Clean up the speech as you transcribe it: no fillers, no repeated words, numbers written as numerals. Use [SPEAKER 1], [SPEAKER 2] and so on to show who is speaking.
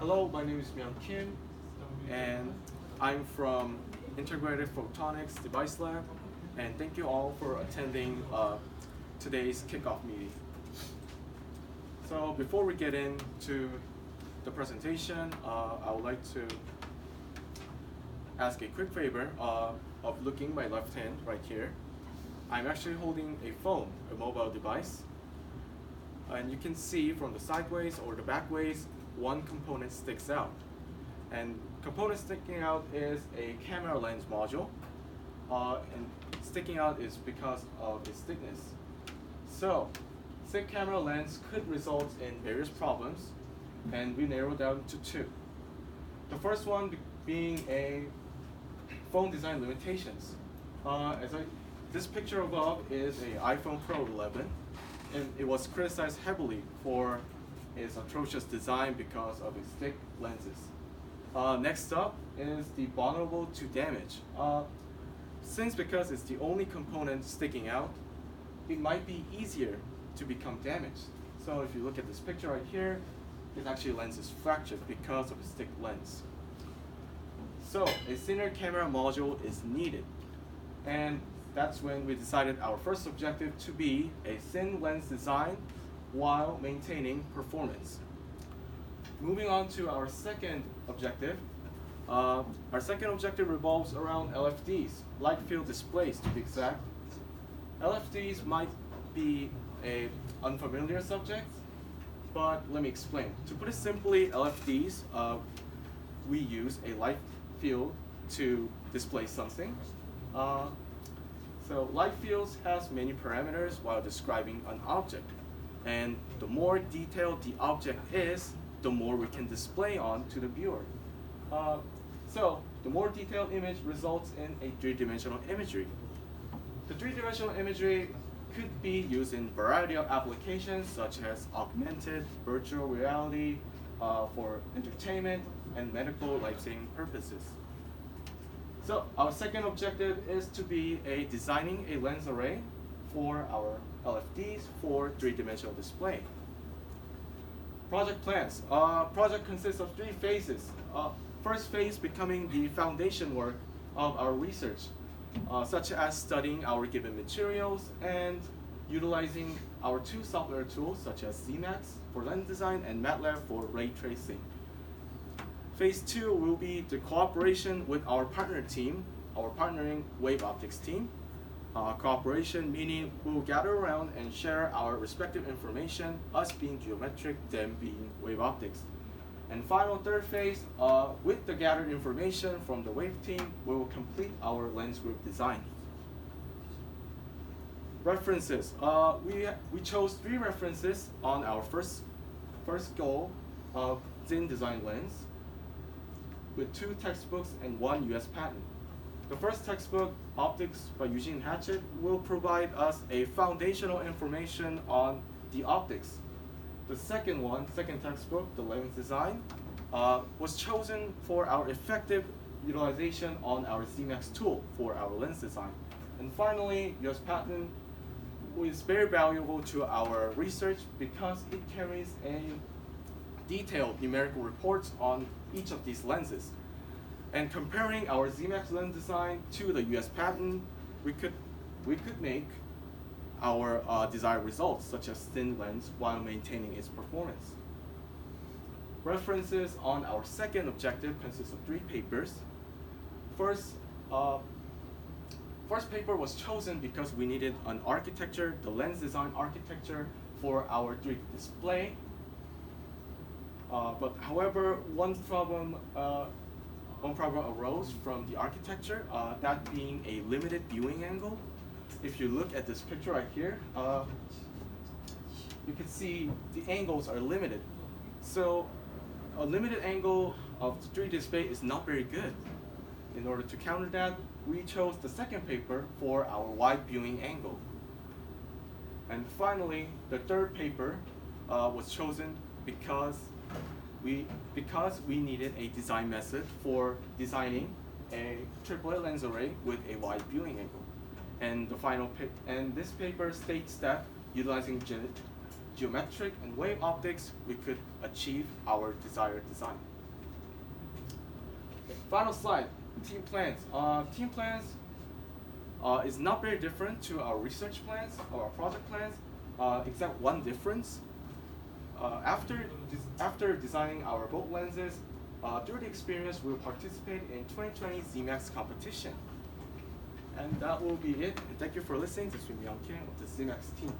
[SPEAKER 1] Hello, my name is Myung Kim, and I'm from Integrated Photonics Device Lab, and thank you all for attending today's kickoff meeting. So before we get into the presentation, I would like to ask a quick favor of looking my left hand right here. I'm actually holding a phone, a mobile device, and you can see from the sideways or the backways, one component sticks out. And component sticking out is a camera lens module, and sticking out is because of its thickness. So, thick camera lens could result in various problems, and we narrow down to two. The first one being a phone design limitations. This picture above is an iPhone Pro 11, and it was criticized heavily for its atrocious design because of its thick lenses. Next up is the vulnerable to damage. Because it's the only component sticking out, it might be easier to become damaged. So if you look at this picture right here, it actually lens is fractured because of its thick lens. So a thinner camera module is needed, and that's when we decided our first objective to be a thin lens design while maintaining performance. Moving on to our second objective. Our second objective revolves around LFDs, light field displays to be exact. LFDs might be an unfamiliar subject, but let me explain. To put it simply, LFDs, we use a light field to display something. So light fields has many parameters while describing an object. And the more detailed the object is, the more we can display on to the viewer. So the more detailed image results in a three-dimensional imagery. The three-dimensional imagery could be used in a variety of applications such as augmented, virtual reality, for entertainment, and medical life-saving purposes. So our second objective is to be designing a lens array for our LFDs for three-dimensional display. Project plans. Project consists of three phases. First phase becoming the foundation work of our research, such as studying our given materials and utilizing our two software tools such as Zemax for lens design and MATLAB for ray tracing. Phase 2 will be the cooperation with our partner team, our partnering wave optics team. Cooperation meaning we'll gather around and share our respective information, us being geometric, them being wave optics. And final third phase, with the gathered information from the wave team, we will complete our lens group design. References. We chose 3 references on our first goal of thin design lens, with 2 textbooks and 1 US patent. The first textbook, Optics by Eugene Hatchett, will provide us a foundational information on the optics. The second textbook, The Lens Design, was chosen for our effective utilization on our Zemax tool for our lens design. And finally, US patent is very valuable to our research because it carries a detailed numerical reports on each of these lenses. And comparing our Zemax lens design to the US patent, we could make our desired results, such as thin lens, while maintaining its performance. References on our second objective consist of 3 papers. First paper was chosen because we needed an architecture, the lens design architecture for our 3D display. But however, one problem arose from the architecture, that being a limited viewing angle. If you look at this picture right here, you can see the angles are limited. So a limited angle of the 3D display is not very good. In order to counter that, we chose the second paper for our wide viewing angle. And finally, the third paper was chosen because we needed a design method for designing a triplet lens array with a wide viewing angle. And this paper states that utilizing geometric and wave optics, we could achieve our desired design. Okay, final slide, team plans. Team plans is not very different to our research plans or our project plans, except one difference. After designing our boat lenses, through the experience, we'll participate in 2020 Zemax competition. And that will be it. And thank you for listening. This is Young Kim of the Zemax team.